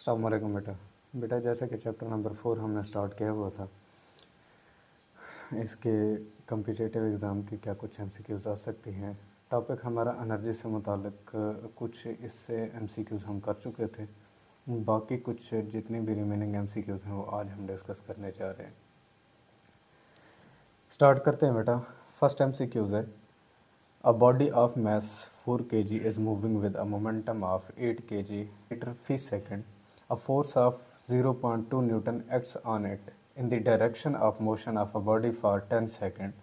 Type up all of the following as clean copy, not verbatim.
अस्सलाम वालेकुम बेटा जैसा कि चैप्टर नंबर 4 हमने स्टार्ट किया हुआ था, इसके कम्पिटिटिव एग्ज़ाम की क्या कुछ एमसीक्यूज़ आ सकती हैं। टॉपिक हमारा एनर्जी से मुतालिक कुछ इससे एमसीक्यूज़ हम कर चुके थे। बाकी कुछ जितनी भी रिमेनिंग एमसीक्यूज़ हैं वो आज हम डिस्कस करने जा रहे हैं। स्टार्ट करते हैं बेटा। फर्स्ट एमसीक्यूज़ है, a body of mass 4 kg is moving with a momentum of 8 kg meter per second. A force of 0.2 Newton acts on it in the direction of motion of a body for 10 seconds.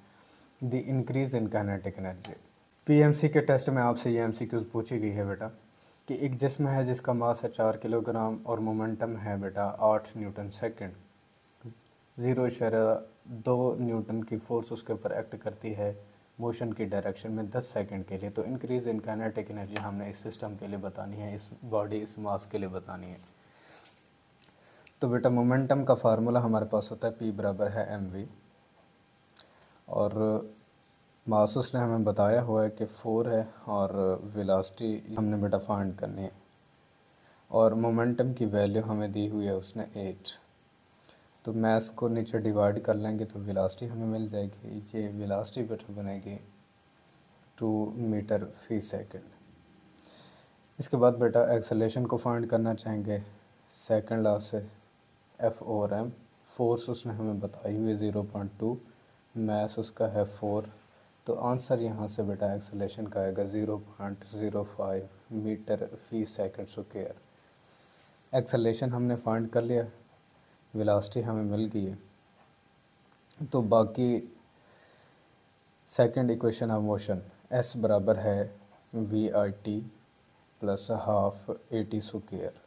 The increase in kinetic energy. PMC के test में आपसे ये MCQs पूछी गई है बेटा कि एक जिस्म है जिसका मास है 4 किलोग्राम और मोमेंटम है बेटा 8 न्यूटन सेकेंड। 0.2 न्यूटन की फोर्स उसके ऊपर एक्ट करती है मोशन की डायरेक्शन में 10 सेकंड के लिए। तो इंक्रीज़ इन काइनेटिक एनर्जी हमने इस सिस्टम के लिए बतानी है, इस बॉडी इस मास के लिए बतानी है। तो बेटा मोमेंटम का फार्मूला हमारे पास होता है P बराबर है mv, और मास उसने हमें बताया हुआ है कि 4 है, और वेलोसिटी हमने बेटा फाइंड करनी है, और मोमेंटम की वैल्यू हमें दी हुई है उसने 8। तो मास को नीचे डिवाइड कर लेंगे तो वेलोसिटी हमें मिल जाएगी। ये वेलोसिटी बेटा बनेगी 2 मीटर फी सेकंड। इसके बाद बेटा एक्सेलरेशन को फाइंड करना चाहेंगे सेकंड लॉ से, एफ और एम। फोर्स उसने हमें बताई हुई है 0.2, मास उसका है 4। तो आंसर यहाँ से बेटा एक्सेलरेशन का आएगा 0.05 मीटर फी सेकंड स्क्वायर। एक्सेलरेशन हमने फाइंड कर लिया, वेलोसिटी हमें मिल गई है। तो बाकी second equation of motion S बराबर है V I T plus half A T square.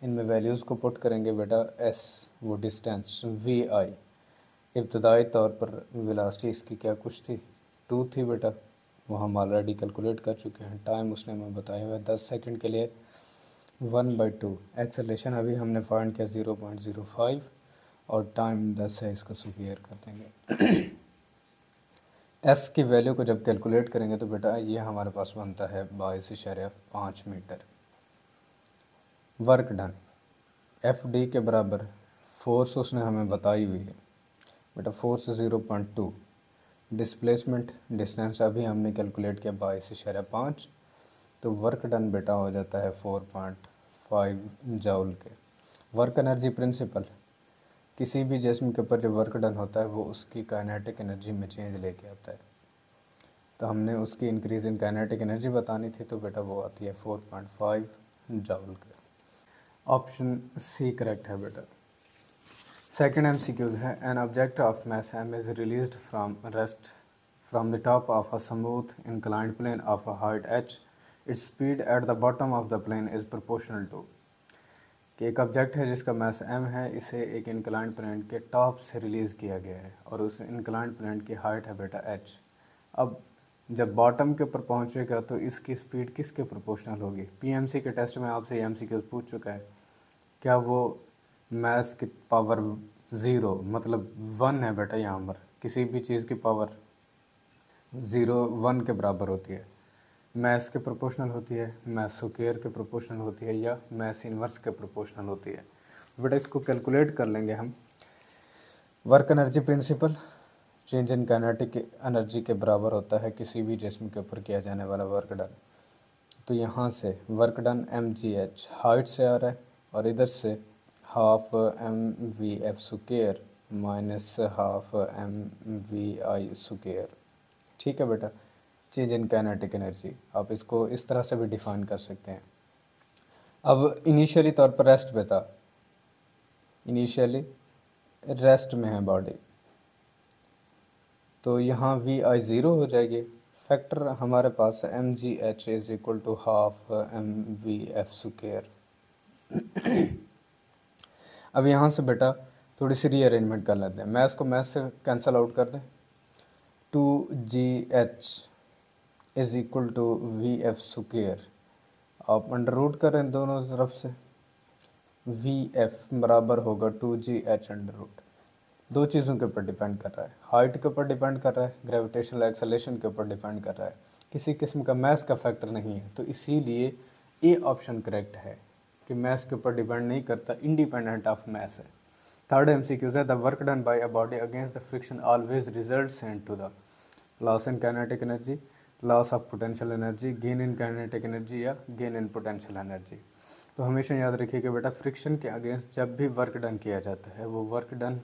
इनमें वैल्यूज़ को पुट करेंगे बेटा। एस वो डिस्टेंस, वी आई इब्तदाई तौर पर वेलोसिटी इसकी क्या कुछ थी 2 थी बेटा, वो हम ऑलरेडी कैलकुलेट कर चुके हैं। टाइम उसने हमें बताया हुआ है 10 सेकंड के लिए 1/2। एक्सेलरेशन अभी हमने फाइंड किया 0.05 और टाइम 10 है, इसको स्क्वायर कर देंगे। एस की वैल्यू को जब कैलकुलेट करेंगे तो बेटा ये हमारे पास बनता है 22.5 meter. Work done F D के बराबर फोर्स उसने हमें बताई हुई है बेटा, फोर्स 0.2, डिस्प्लेसमेंट डिस्टेंस अभी हमने कैलकुलेट किया 22.5। तो वर्क डन बेटा हो जाता है 4.5 जूल के। वर्क एनर्जी प्रिंसिपल, किसी भी जिस्म के ऊपर जो वर्क डन होता है वो उसकी काइनेटिक एनर्जी में चेंज लेके आता है। तो हमने उसकी इंक्रीज़ इन काइनेटिक एनर्जी बतानी थी, तो बेटा वो आती है 4.5 जूल के। ऑप्शन सी करेक्ट है बेटा। सेकंड एमसीक्यूज है, an object of mass m is released from rest from the top of a smooth inclined plane of a height h, its speed at the bottom of the plane is proportional to. कि एक object है जिसका मास m है, इसे एक inclined plane के top से release किया गया है और उस इंक्लाइंड प्लेन की हाइट है बेटा h। अब जब बॉटम के ऊपर पहुंचेगा तो इसकी स्पीड किसके प्रोपोर्शनल होगी। पीएमसी के टेस्ट में आपसे एमसीक्यू पूछ चुका है, क्या वो मास की पावर 0 मतलब 1 है बेटा, यहाँ पर किसी भी चीज़ की पावर 1 के बराबर होती है, मास के प्रोपोर्शनल होती है, मास स्क्वायर के प्रोपोर्शनल होती है, या मास इनवर्स के प्रोपोर्शनल होती है। बेटा इसको कैलकुलेट कर लेंगे हम। Work energy principal, change in kinetic energy के बराबर होता है किसी भी जिस्म के ऊपर किया जाने वाला वर्क डन। तो यहाँ से वर्क डन mgh हाइट से आ रहा है, और इधर से half mvf square minus half mvi square. ठीक है बेटा, चेंज इन काइनेटिक एनर्जी आप इसको इस तरह से भी डिफाइन कर सकते हैं। अब इनिशियली तौर पर रेस्ट पे था, इनिशियली रेस्ट में है बॉडी, तो यहाँ वी आई ज़ीरो हो जाएगी। फैक्टर हमारे पास है M G H is equal to half M V F square. अब यहाँ से बेटा थोड़ी सी रीअरेंजमेंट कर लेते हैं। मैथ्स को मैथ्स से कैंसिल आउट कर दें। 2GH is equal to V F square, आप अंडर रूट करें दोनों तरफ से, वी एफ बराबर होगा 2GH अंडर रूट। दो चीज़ों के ऊपर डिपेंड कर रहा है, हाइट के ऊपर डिपेंड कर रहा है, ग्रेविटेशनल एक्सेलरेशन के ऊपर डिपेंड कर रहा है, किसी किस्म का मास का फैक्टर नहीं है। तो इसीलिए ए ऑप्शन करेक्ट है। कि मैस के ऊपर डिपेंड नहीं करता, इंडिपेंडेंट ऑफ मैस है। थर्ड एमसीक्यूज है the work done by a body against the friction always results into the loss in kinetic energy, loss of potential energy, gain in kinetic energy या gain in potential energy. तो हमेशा याद रखिएगा बेटा, friction के against जब भी work done किया जाता है वो work done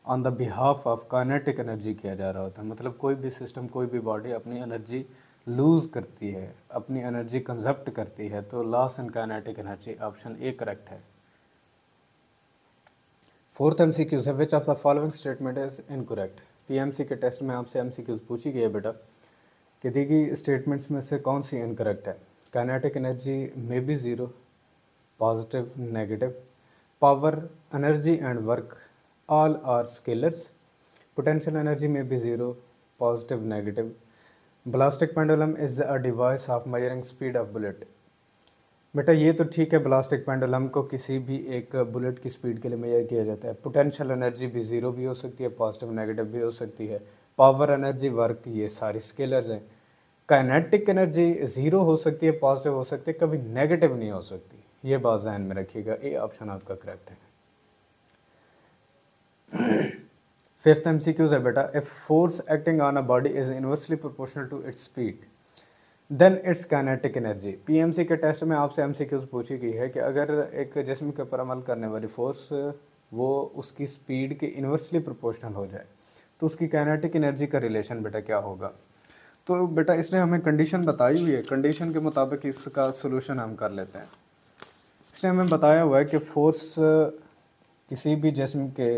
on the behalf of kinetic energy किया जा रहा होता है। मतलब कोई भी सिस्टम, कोई भी बॉडी अपनी एनर्जी लूज़ करती है, अपनी एनर्जी कंजप्ट करती है, तो loss in kinetic energy, option A correct है। फोर्थ एमसीक्यूज है which of the following statement is incorrect. PMC के टेस्ट में आपसे एमसीक्यूज पूछी गई है बेटा कि दी गई स्टेटमेंट्स में से कौन सी इनकरेक्ट है। Kinetic energy may be zero, positive, negative, power, energy and work all are scalars, potential energy may be zero, positive, negative, ballistic pendulum is a device of measuring speed of bullet। बेटा ये तो ठीक है, ब्लास्टिक pendulum को किसी भी एक bullet की स्पीड के लिए मेजर किया जाता है। पोटेंशियल एनर्जी भी ज़ीरो भी हो सकती है, पॉजिटिव नेगेटिव भी हो सकती है, पावर, एनर्जी, वर्क, ये सारी स्केलर्स हैं। काइनेटिक एनर्जी ज़ीरो हो सकती है, पॉजिटिव हो सकती है, कभी नेगेटिव नहीं हो सकती। ये बात ध्यान में रखिएगा, ए ऑप्शन आपका करेक्ट है। फिफ्थ एमसीक्यूज है बेटा, if force acting on a body is inversely proportional to its speed then its kinetic energy. PMC के टेस्ट में आपसे एमसीक्यूज पूछी गई है कि अगर एक जिस्म के ऊपर अमल करने वाली फोर्स वो उसकी स्पीड के इनवर्सली प्रोपोर्शनल हो जाए तो उसकी काइनेटिक एनर्जी का रिलेशन बेटा क्या होगा। तो बेटा इसने हमें कंडीशन बताई हुई है, कंडीशन के मुताबिक इसका सोल्यूशन हम कर लेते हैं। इसने हमें बताया हुआ है कि फोर्स किसी भी जिस्म के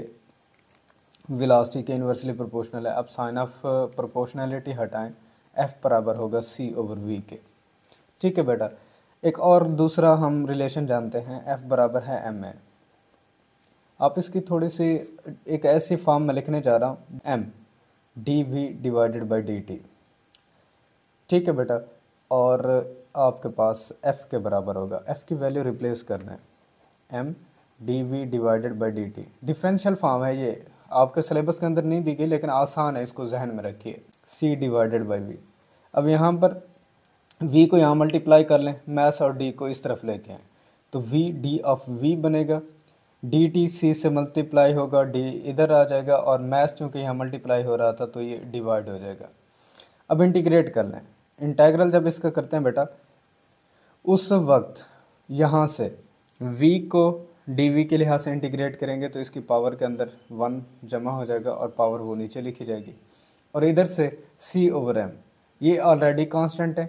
वेलोसिटी के इन्वर्सली प्रोपोर्शनल है। अब साइन ऑफ प्रोपोर्शनैलिटी हटाएं, एफ बराबर होगा सी ओवर वी के। ठीक है बेटा, एक और दूसरा हम रिलेशन जानते हैं, एफ बराबर है एम ए। आप इसकी थोड़ी सी एक ऐसी फॉर्म में लिखने जा रहा हूँ, M D V divided by D T. ठीक है बेटा, और आपके पास एफ के बराबर होगा, एफ की वैल्यू रिप्लेस कर दें, M D V divided by D T. Differential form है ये, आपके सिलेबस के अंदर नहीं दी गई लेकिन आसान है, इसको जहन में रखिए, सी डिवाइडेड बाई वी। अब यहाँ पर वी को यहाँ मल्टीप्लाई कर लें, मैस और डी को इस तरफ लेके आएँ तो वी डी ऑफ वी बनेगा, डी टी सी से मल्टीप्लाई होगा, डी इधर आ जाएगा और मैस चूँकि यहाँ मल्टीप्लाई हो रहा था तो ये डिवाइड हो जाएगा। अब इंटीग्रेट कर लें, इंटेग्रल जब इसका करते हैं बेटा उस वक्त यहाँ से v को dv के लिहाज से इंटीग्रेट करेंगे तो इसकी पावर के अंदर 1 जमा हो जाएगा और पावर वो नीचे लिखी जाएगी, और इधर से c ओवर m ये ऑलरेडी कांस्टेंट है,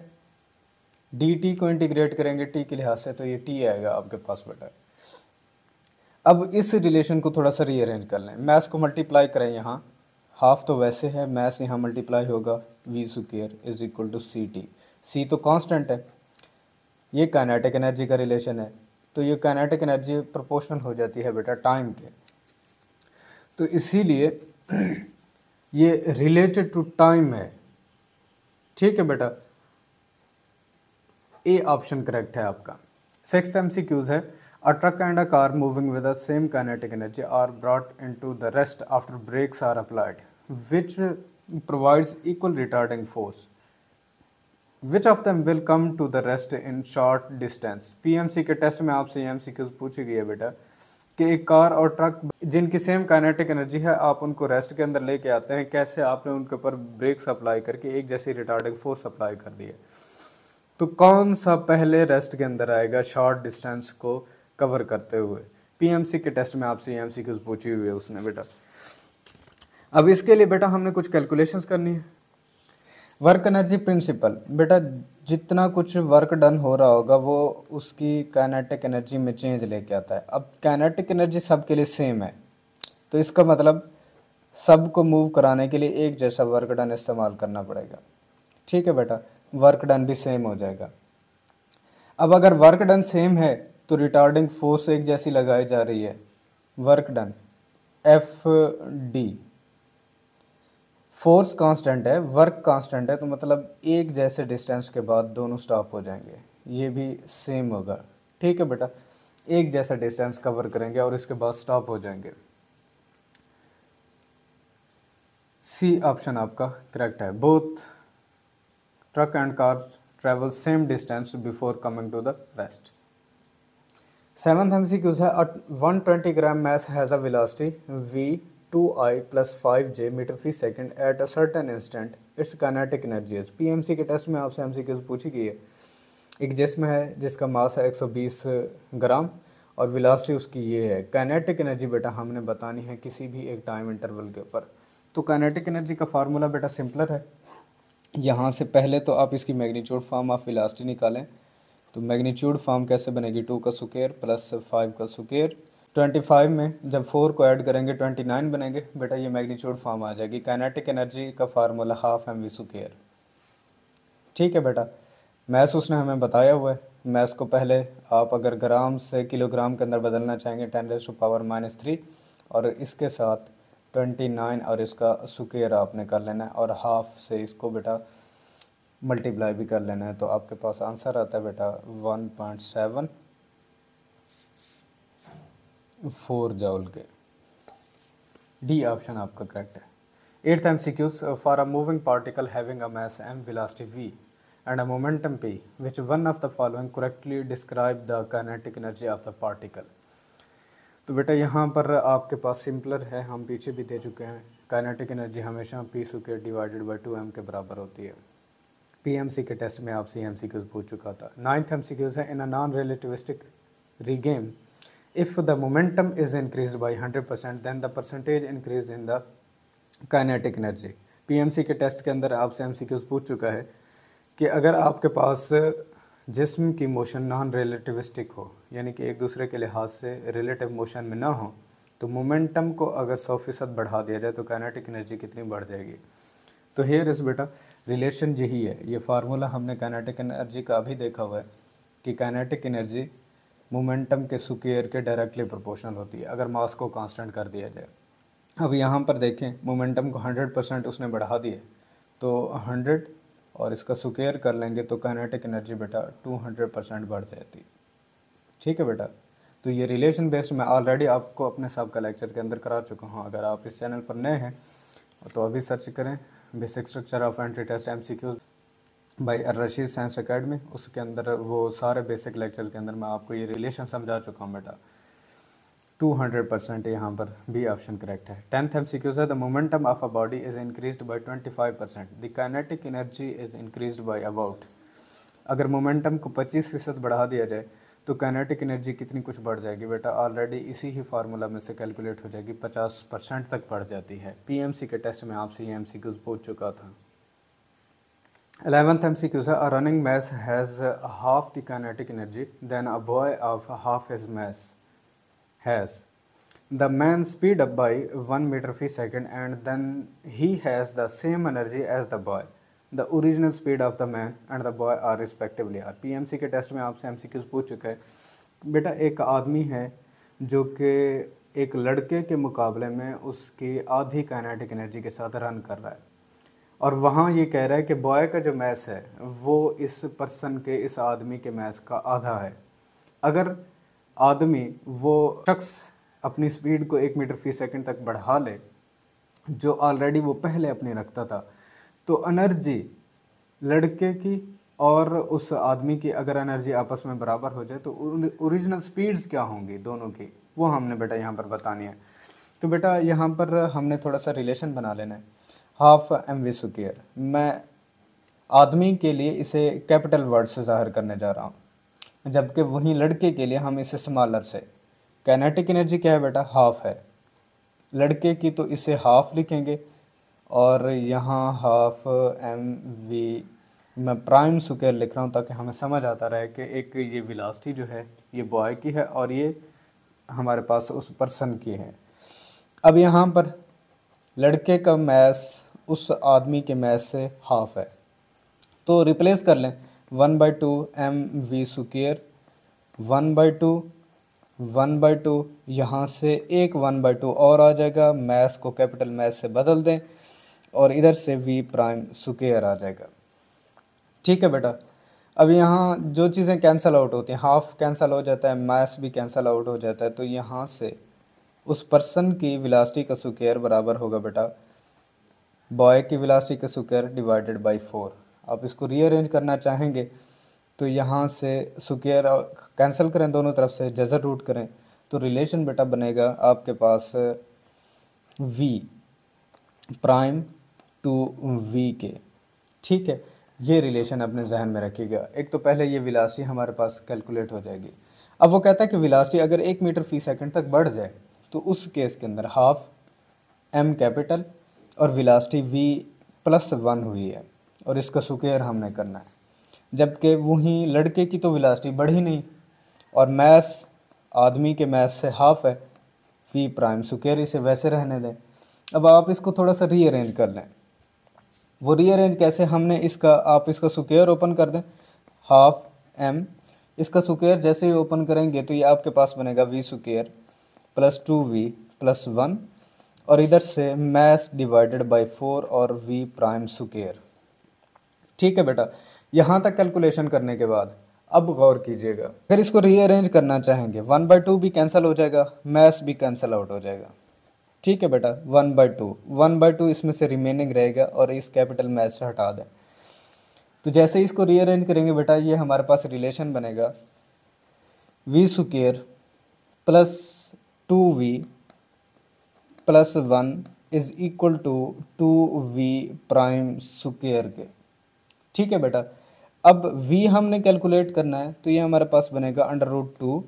dt को इंटीग्रेट करेंगे t के लिहाज से तो ये t आएगा आपके पास बेटा। अब इस रिलेशन को थोड़ा सा रीअरेंज कर लें, मैस को मल्टीप्लाई करें, यहाँ हाफ तो वैसे है, मैस यहाँ मल्टीप्लाई होगा v square is equal to C T, C तो कांस्टेंट है, ये काइनेटिक एनर्जी का रिलेशन है तो ये काइनेटिक एनर्जी प्रोपोर्शनल हो जाती है बेटा टाइम के, तो इसीलिए ये रिलेटेड टू टाइम है। ठीक है बेटा, ए ऑप्शन करेक्ट है आपका। सिक्स्थ एमसीक्यूज है, a truck and a car moving with the same kinetic energy are brought into the rest after brakes are applied which provides equal retarding force, which of them will come to the rest in short distance. PMC के test में आपसे MCQs पूछी गई है बेटा कि एक car और ट्रक जिनकी सेम काइनेटिक एनर्जी है, आप उनको रेस्ट के अंदर लेके आते हैं, कैसे आपने उनके ऊपर ब्रेक्स अप्लाई करके एक जैसी रिटार्डिंग फोर्स अप्लाई कर दी है, तो कौन सा पहले रेस्ट के अंदर आएगा शॉर्ट डिस्टेंस को कवर करते हुए। पीएमसी के टेस्ट में आपसे एमसीक्यूज पूछी हुई है उसने बेटा। अब इसके लिए बेटा हमने कुछ कैलकुलेशंस करनी है। वर्क एनर्जी प्रिंसिपल बेटा, जितना कुछ वर्क डन हो रहा होगा वो उसकी काइनेटिक एनर्जी में चेंज लेके आता है। अब काइनेटिक एनर्जी सबके लिए सेम है तो इसका मतलब सब को मूव कराने के लिए एक जैसा वर्क डन इस्तेमाल करना पड़ेगा। ठीक है बेटा, वर्क डन भी सेम हो जाएगा। अब अगर वर्क डन सेम है तो रिटार्डिंग फोर्स एक जैसी लगाई जा रही है, work done F D, force constant है, वर्क कांस्टेंट है, तो मतलब एक जैसे डिस्टेंस के बाद दोनों स्टॉप हो जाएंगे, ये भी सेम होगा। ठीक है बेटा, एक जैसा डिस्टेंस कवर करेंगे और इसके बाद स्टॉप हो जाएंगे। सी ऑप्शन आपका करेक्ट है, both truck and car travel same distance before coming to the rest. 7th MCQ है 120 gram mass has a velocity v 2i plus 5j metre फी second at a certain instant its kinetic energy is. PMC के test में आपसे MCQs पूछी गई है। एक जिस्म है जिसका मास है 120 ग्राम और वेलोसिटी उसकी ये है। काइनेटिक एनर्जी बेटा हमने बतानी है किसी भी एक टाइम इंटरवल के ऊपर। तो काइनेटिक एनर्जी का फार्मूला बेटा सिंपलर है। यहाँ से पहले तो आप इसकी मैग्नीट्यूड फॉर्म ऑफ वेलोसिटी निकालें। तो मैग्नीट्यूड फॉर्म कैसे बनेगी, 2 का स्क्वायर प्लस 5 का स्क्वायर। 25 में जब 4 को ऐड करेंगे 29 बनेंगे बेटा, ये मैग्नीट्यूड फॉर्म आ जाएगी। काइनेटिक एनर्जी का फार्मूला हाफ mv स्क्वायर। ठीक है बेटा, मैथ्स उसने हमें बताया हुआ है। मैथ्स को पहले आप अगर ग्राम से किलोग्राम के अंदर बदलना चाहेंगे 10⁻³ और इसके साथ 29 और इसका स्क्वायर आपने कर लेना है और हाफ से इसको बेटा मल्टीप्लाई भी कर लेना है। तो आपके पास आंसर आता है बेटा 1.74 जूल के। डी ऑप्शन आपका करेक्ट है। 8th MCQs for a moving particle having a mass m, velocity v and a momentum p, which one of the following correctly describe the kinetic energy of the particle। तो बेटा यहाँ पर आपके पास simpler है, हम पीछे भी दे चुके हैं। काइनेटिक एनर्जी हमेशा p square divided by 2m के बराबर होती है। पीएमसी के टेस्ट में आपसे एमसीक्यूज पूछ चुका था। 9th MCQs है in a non relativistic regime if the momentum is increase by 100% then the percentage increase in the kinetic energy. PMC के टेस्ट के अंदर आपसे एमसीक्यूज पूछ चुका है कि अगर आपके पास जिस्म की मोशन नॉन रिलेटिविस्टिक हो, यानी कि एक दूसरे के लिहाज से रिलेटिव मोशन में ना हो, तो मोमेंटम को अगर 100% बढ़ा दिया जाए तो काइनेटिक एनर्जी कितनी बढ़ जाएगी। तो हेयर इस बेटा रिलेशन यही है। ये फार्मूला हमने काइनेटिक एनर्जी का भी देखा हुआ है कि काइनेटिक एनर्जी मोमेंटम के स्क्वायर के डायरेक्टली प्रोपोर्शनल होती है अगर मास को कांस्टेंट कर दिया जाए। अब यहाँ पर देखें, मोमेंटम को 100% उसने बढ़ा दिए तो 100 और इसका स्क्वायर कर लेंगे तो काइनेटिक एनर्जी बेटा 200% बढ़ जाती। ठीक है बेटा, तो ये रिलेशन बेस्ड मैं ऑलरेडी आपको अपने सब का लेक्चर के अंदर करा चुका हूँ। अगर आप इस चैनल पर नए हैं तो अभी सर्च करें basic structure of entry test MCQs by Rashid science academy. उसके अंदर वो सारे बेसिक लेक्चर के अंदर मैं आपको ये रिलेशन समझा चुका हूँ बेटा। 200% यहाँ पर बी ऑप्शन करेक्ट है। 10th MCQs है the momentum of a body is increased by 25%, the kinetic energy is increased by about. अगर मोमेंटम को 25% बढ़ा दिया जाए तो काइनेटिक एनर्जी कितनी कुछ बढ़ जाएगी बेटा, ऑलरेडी इसी ही फार्मूला में से कैलकुलेट हो जाएगी, 50% तक बढ़ जाती है। पीएमसी के टेस्ट में आपसे ये एमसीक्यूज पूछ चुका था। 11th MCQs है a running mass has half the kinetic energy then a boy of half his mass has the man speed up by 1 meter फी second and then he has the same energy as the boy. The original speed of the man and the boy are respectively are. PMC के test में आपसे MCQs पूछ चुका है बेटा। एक आदमी है जो कि एक लड़के के मुकाबले में उसकी आधी काइनेटिक एनर्जी के साथ रन कर रहा है और वहाँ ये कह रहा है कि बॉय का जो मैस है वो इस पर्सन के, इस आदमी के मैस का आधा है। अगर आदमी, वो शख्स अपनी स्पीड को 1 मीटर फी सेकंड तक बढ़ा ले जो ऑलरेडी वो पहले अपनी रखता था, तो एनर्जी लड़के की और उस आदमी की अगर एनर्जी आपस में बराबर हो जाए तो ओरिजिनल स्पीड्स क्या होंगी दोनों की, वो हमने बेटा यहाँ पर बतानी है। तो बेटा यहाँ पर हमने थोड़ा सा रिलेशन बना लेना है। हाफ mv स्क्वायर, मैं आदमी के लिए इसे कैपिटल वर्ड से ज़ाहिर करने जा रहा हूँ, जबकि वहीं लड़के के लिए हम इसे स्मॉलर से। काइनेटिक एनर्जी क्या है बेटा, हाफ है लड़के की, तो इसे हाफ लिखेंगे और यहाँ हाफ mv मैं प्राइम स्क्वायर लिख रहा हूँ ताकि हमें समझ आता रहे कि एक ये वेलोसिटी जो है ये बॉय की है और ये हमारे पास उस पर्सन की है। अब यहाँ पर लड़के का मैस उस आदमी के मैस से हाफ है, तो रिप्लेस कर लें 1/2 mv स्क्वायर 1/2 यहाँ से एक 1/2 और आ जाएगा। मैस को कैपिटल मैस से बदल दें और इधर से v प्राइम स्क्वायर आ जाएगा। ठीक है बेटा, अब यहाँ जो चीज़ें कैंसिल आउट होती हैं, हाफ कैंसिल हो जाता है, मैस भी कैंसिल आउट हो जाता है, तो यहाँ से उस पर्सन की वेलोसिटी का स्क्वायर बराबर होगा बेटा बॉय की वेलोसिटी का स्क्वायर डिवाइडेड बाई 4। आप इसको रीअरेंज करना चाहेंगे तो यहाँ से स्क्वायर कैंसिल करें दोनों तरफ से, जज़र रूट करें तो रिलेशन बेटा बनेगा आपके पास v प्राइम टू v के। ठीक है, ये रिलेशन अपने जहन में रखिएगा। एक तो पहले ये वेलोसिटी हमारे पास कैलकुलेट हो जाएगी। अब वो कहता है कि वेलोसिटी अगर 1 मीटर फी सेकंड तक बढ़ जाए तो उस केस के अंदर हाफ m कैपिटल और वेलोसिटी v प्लस 1 हुई है और इसका स्क्वायर हमने करना है। जबकि वहीं लड़के की तो वेलोसिटी बढ़ी नहीं और मैस आदमी के मैस से हाफ है, v प्राइम स्क्वायर इसे वैसे रहने दें। अब आप इसको थोड़ा सा रीअरेंज कर लें। वो रीअरेंज कैसे, हमने इसका आप इसका स्क्वायर ओपन कर दें, हाफ m, इसका स्क्वायर जैसे ही ओपन करेंगे तो ये आपके पास बनेगा v square plus 2v plus 1 और इधर से मैस डिवाइडेड बाय 4 और v प्राइम स्क्वायर। ठीक है बेटा, यहाँ तक कैलकुलेशन करने के बाद अब गौर कीजिएगा, अगर इसको रीअरेंज करना चाहेंगे 1/2 भी कैंसिल हो जाएगा, मैस भी कैंसिल आउट हो जाएगा। ठीक है बेटा, 1/2 इसमें से रिमेनिंग रहेगा और इस कैपिटल मैस से हटा दें। तो जैसे ही इसको रीअरेंज करेंगे बेटा, ये हमारे पास रिलेशन बनेगा v square plus 2v plus 1 is equal to 2v prime square के। ठीक है बेटा, अब v हमने कैलकुलेट करना है तो ये हमारे पास बनेगा √2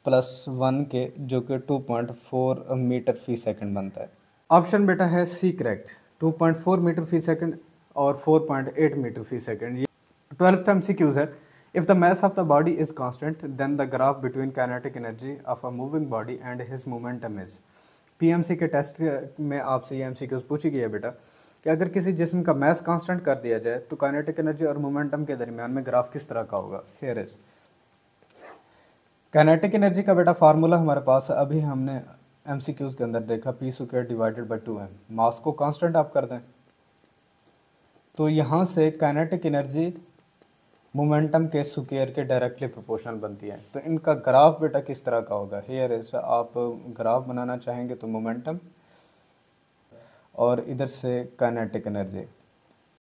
प्लस 1 के, जो कि 2.4 मीटर फी सेकंड बनता है। ऑप्शन बेटा है सी करेक्ट, 2.4 मीटर फी सेकंड और 4.8 मीटर फी सेकंड। ये 12th MCQs है। If the mass of the body is constant then the graph between kinetic energy of a moving body and his momentum is। PMC के test में आपसे ये MCQs पूछी गई है बेटा कि अगर किसी जिस्म का मैस कांस्टेंट कर दिया जाए तो काइनेटिक एनर्जी और मोमेंटम के दरमियान में ग्राफ किस तरह का होगा। हियर इज काइनेटिक एनर्जी का बेटा फार्मूला हमारे पास है, अभी हमने MCQs के अंदर देखा, p square divided by 2m। मास को कांस्टेंट आप कर दें तो यहाँ से काइनेटिक एनर्जी मोमेंटम के स्क्वायर के डायरेक्टली प्रोपोर्शनल बनती है। तो इनका ग्राफ बेटा किस तरह का होगा। हियर इज आप ग्राफ बनाना चाहेंगे तो मोमेंटम और इधर से काइनेटिक एनर्जी।